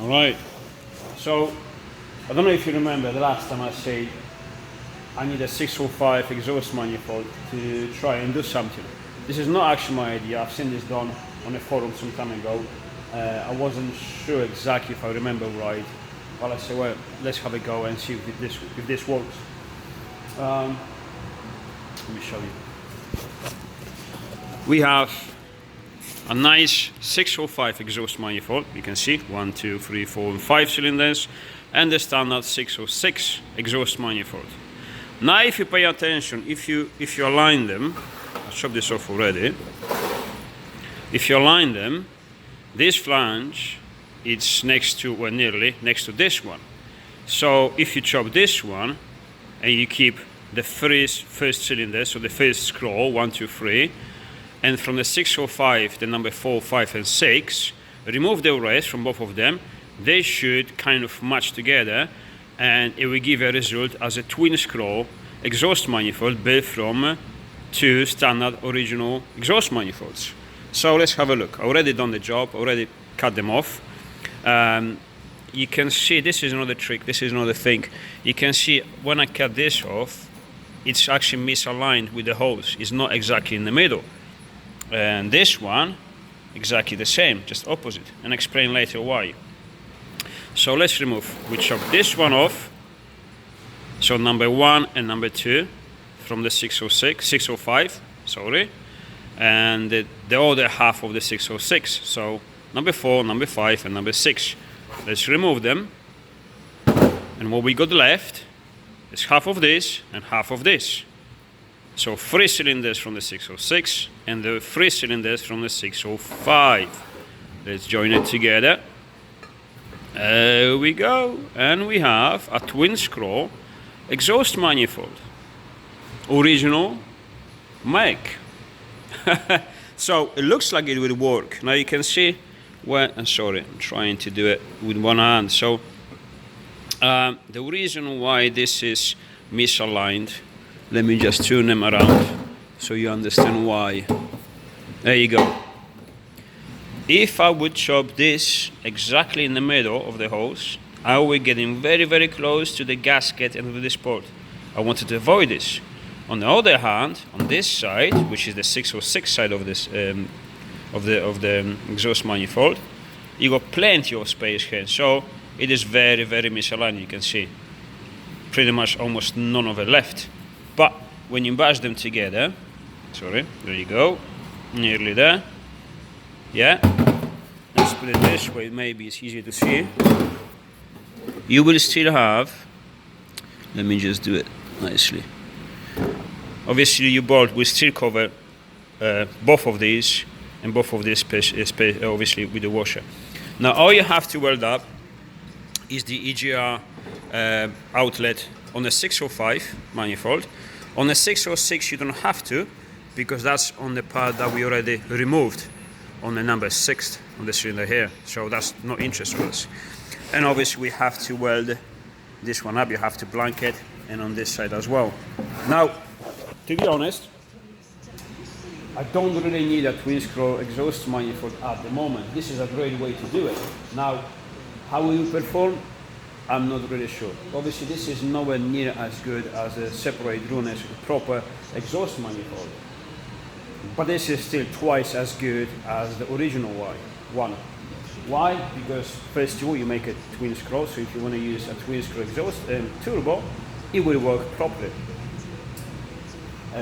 All right. So I don't know if you remember the last time I said I need a 605 exhaust manifold to try and do something. This is not actually my idea. I've seen this done on a forum some time ago. I wasn't sure exactly if I remember right, but I said, well, let's have a go and see if this works. Let me show you. We have a nice 605 exhaust manifold. You can see 1, 2, 3, 4, and 5 cylinders, and the standard 606 exhaust manifold. Now, if you pay attention, if you align them, I'll chop this off already. If you align them, this flange it's next to, well, nearly next to this one. So if you chop this one and you keep the first cylinder, so the first scroll 1, 2, 3, and from the 605, the number 4, 5, and 6, remove the rest from both of them. They should kind of match together, and it will give a result as a twin scroll exhaust manifold built from two standard original exhaust manifolds. So let's have a look. I already done the job, already cut them off. You can see this is another trick, this is another thing. You can see when I cut this off, it's actually misaligned with the holes. It's not exactly in the middle. And this one, exactly the same, just opposite. And explain later why. So let's remove. We chop this one off. So number 1 and number 2 from the 605, sorry. And the other half of the 606. So number 4, number 5, and number 6. Let's remove them. And what we got left is half of this and half of this. So 3 cylinders from the 606 and the 3 cylinders from the 605. Let's join it together. There we go. And we have a twin scroll exhaust manifold. Original make. So it looks like it will work. Now you can see where, I'm sorry, I'm trying to do it with one hand. So the reason why this is misaligned, let me just turn them around so you understand why. There you go. If I would chop this exactly in the middle of the hose, I would get in very, very close to the gasket and to this port. I wanted to avoid this. On the other hand, on this side, which is the 606 side of this of the exhaust manifold, you got plenty of space here. So it is very, very misaligned. You can see pretty much almost none of it left. But when you bash them together, sorry, there you go, nearly there. Yeah, let's put it this way, maybe it's easier to see. You will still have, let me just do it nicely. Obviously your bolt will still cover both of these and both of this space, obviously with the washer. Now all you have to weld up is the EGR outlet on the 605 manifold. On the 606 you don't have to, because that's on the part that we already removed on the number 6 on the cylinder here, so that's not interest for us. And obviously we have to weld this one up, you have to blanket, and on this side as well. Now, to be honest, I don't really need a twin scroll exhaust manifold at the moment. This is a great way to do it. Now, how will you perform? I'm not really sure. Obviously this is nowhere near as good as a separate runners proper exhaust manifold. But this is still twice as good as the original one. Why? Because first of all you make a twin scroll, so if you want to use a twin scroll exhaust turbo, it will work properly.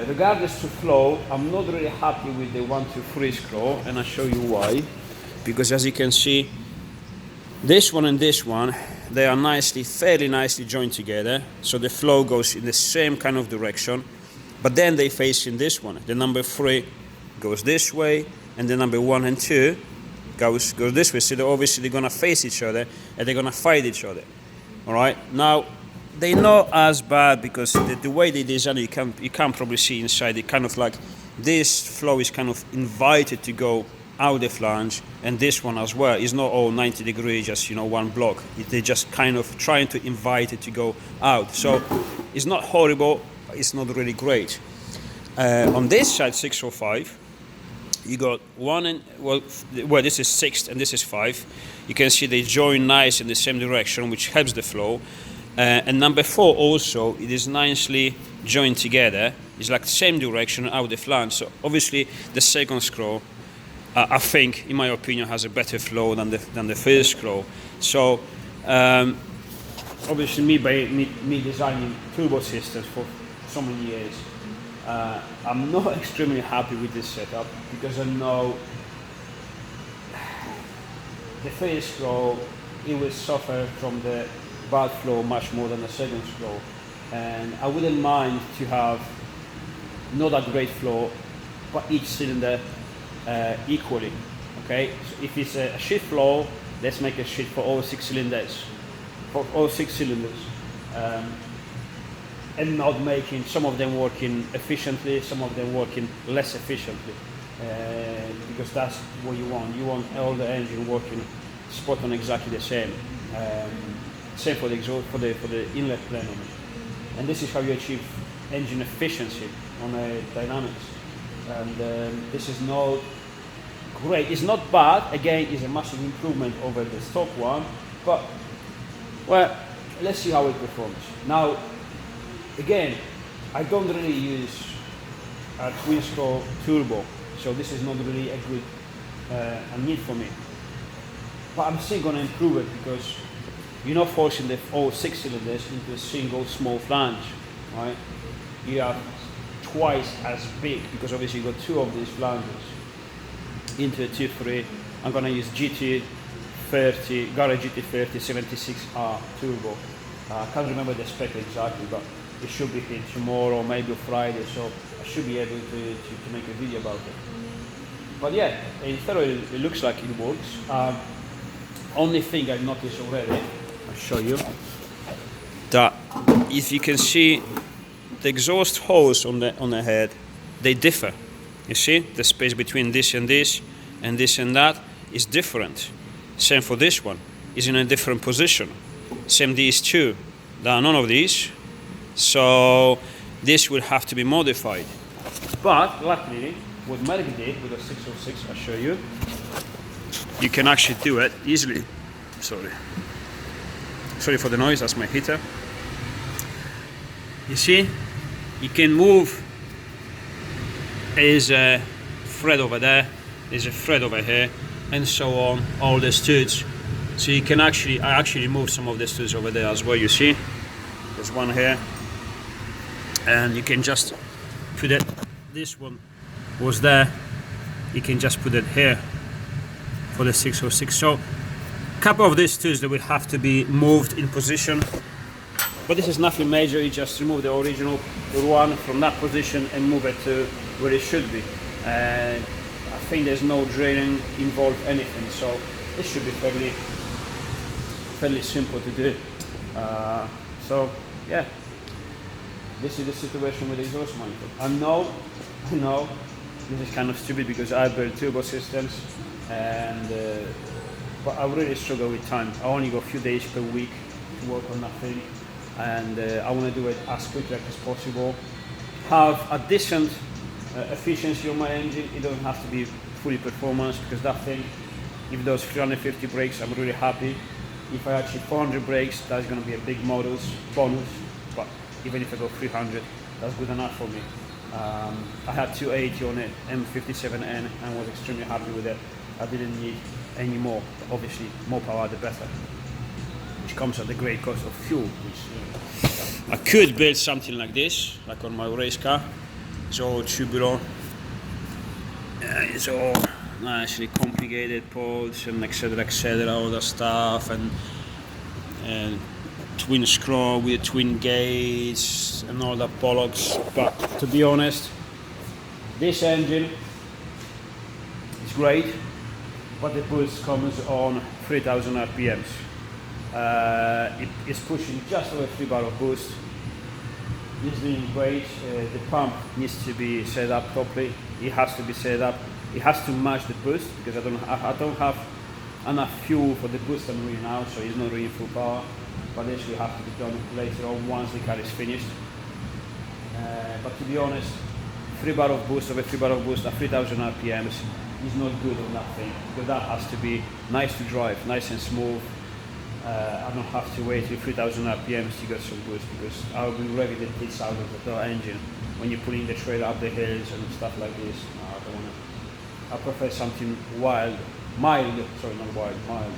Regardless to flow, I'm not really happy with the 1, 2, 3 scroll, and I'll show you why. Because as you can see, this one and this one, they are fairly nicely joined together, so the flow goes in the same kind of direction, but then they face in this one. The number 3 goes this way, and the number 1 and 2 goes this way. So obviously they're gonna face each other and they're gonna fight each other. All right. Now they're not as bad because the way they design it, you can probably see inside. It kind of like this flow is kind of invited to go out the flange, and this one as well is not all 90 degrees, just one block. They're just kind of trying to invite it to go out. So it's not horrible, but it's not really great. On this side 605, You got one and well, this is 6 and this is 5. You can see they join nice in the same direction, which helps the flow. And number 4 also, it is nicely joined together. It's like the same direction out the flange. So obviously the second screw, I think, in my opinion, has a better flow than the first screw. So obviously me designing turbo systems for so many years, I'm not extremely happy with this setup because I know the first screw, it will suffer from the bad flow much more than the second screw, and I wouldn't mind to have not a great flow but each cylinder equally. Okay, so if it's a shit flow, let's make a shit for all 6 cylinders, and not making some of them working efficiently, some of them working less efficiently, because that's what you want. You want all the engine working spot on exactly the same. Same for the exhaust, for the inlet plenum, and this is how you achieve engine efficiency on a dynamics. And this is not great. It's not bad. Again, it's a massive improvement over the stock one. But well, let's see how it performs. Now, again, I don't really use a twin screw turbo, so this is not really a good a need for me. But I'm still going to improve it because you're not forcing all 6 cylinders into a single small flange, right? You are twice as big because obviously you got 2 of these flanges into a 2.3. I'm gonna use GT30, got a GT30 76R turbo. I can't remember the spec exactly, but it should be here tomorrow, maybe Friday, so I should be able to make a video about it. But yeah, in theory it looks like it works. Only thing I noticed already, I'll show you, that if you can see the exhaust holes on the head, they differ. You see the space between this and this and this and that is different. Same for this one, is in a different position. Same these two, there are none of these, so this will have to be modified. But luckily what Merck did with the 606, I'll show you, you can actually do it easily. Sorry for the noise, that's my heater. You see, you can move. There's a thread over there, there's a thread over here, and so on, all the studs. So you can I actually remove some of the studs over there as well, you see. There's one here, and you can just put it, this one was there, you can just put it here for the 606. So a couple of these studs that will have to be moved in position, but this is nothing major. You just remove the original one from that position and move it to where it should be. And I think there's no drilling involved, anything, so this should be fairly simple to do. So yeah, this is the situation with the exhaust manifold. I know this is kind of stupid because I build turbo systems, and but I really struggle with time. I only got a few days per week to work on that thing, and I want to do it as quickly as possible. Have a decent efficiency on my engine. It doesn't have to be fully performance, because that thing, if it does 350 brakes, I'm really happy. If I achieve 400 brakes, that's going to be a big bonus, but even if I go 300, that's good enough for me. I had 280 on it, M57N, and was extremely happy with it. I didn't need any more. Obviously, more power the better, which comes at the great cost of fuel. Which, I could build something like this, like on my race car. It's all tubular. It's all nicely complicated pods and etc., all that stuff, and twin screw with twin gates and all that bollocks. But to be honest, this engine is great, but the boost comes on 3000 RPMs. It's pushing just over 3 bar of boost. It's doing great. The pump needs to be set up properly. It has to be set up. It has to match the boost, because I don't have enough fuel for the boost I'm doing now, so it's not really full power. But this will have to be done later on once the car is finished. But to be honest, 3 bar of boost over 3 bar of boost at 3000 RPMs is not good on that thing, because that has to be nice to drive, nice and smooth. I don't have to wait till 3000 RPMs to get some boost, because I'll be revving the tits out of the engine when you're pulling the trailer up the hills and stuff like this. No, I don't want to. I prefer something mild, sorry, not wild, mild.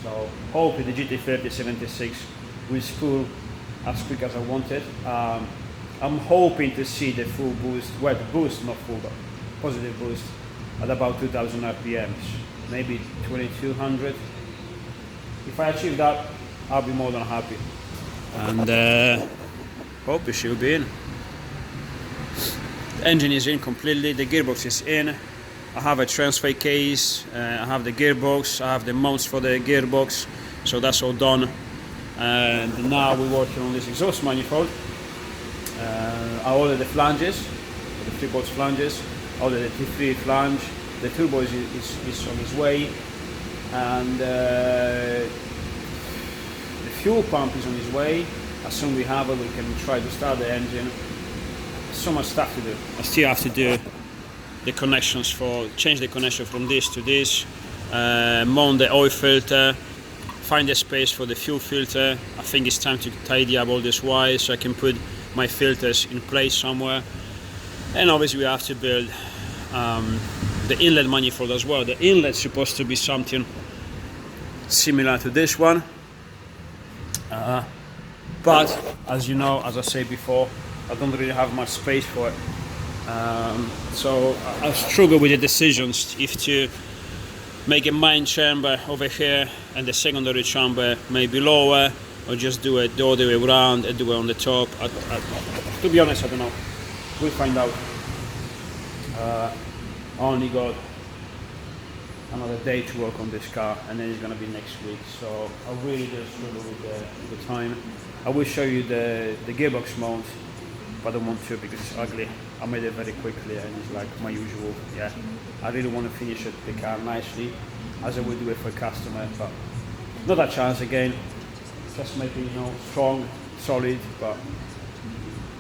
So hopefully the GT30 76 will spool as quick as I wanted. I'm hoping to see the full boost, well, the boost, not full, but positive boost at about 2000 RPMs, maybe 2200. If I achieve that, I'll be more than happy. And hope it should be in. The engine is in completely, the gearbox is in. I have a transfer case, I have the gearbox, I have the mounts for the gearbox, so that's all done. And now we're working on this exhaust manifold. I ordered the flanges, the 3-box flanges, I ordered the T3 flange, the turbo is on its way, and the fuel pump is on its way. As soon as we have it, we can try to start the engine. So much stuff to do. I still have to do the connections change the connection from this to this, mount the oil filter, find the space for the fuel filter. I think it's time to tidy up all this wires so I can put my filters in place somewhere. And obviously we have to build the inlet manifold as well. The inlet's supposed to be something similar to this one, but as you know, as I said before, I don't really have much space for it. So I struggle with the decisions if to make a main chamber over here and the secondary chamber maybe lower, or just do it the other way around and do it on the top. To be honest, I don't know. We'll find out. I only got another day to work on this car, and then it's gonna be next week. So I really do struggle with the time. I will show you the gearbox mount, but I don't want to because it's ugly. I made it very quickly and it's like my usual. Yeah, I really want to finish the car nicely as I would do it for a customer, but not a chance again. Just make it, strong, solid, but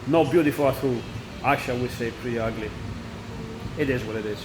not beautiful at all. Actually, I would say pretty ugly. It is what it is.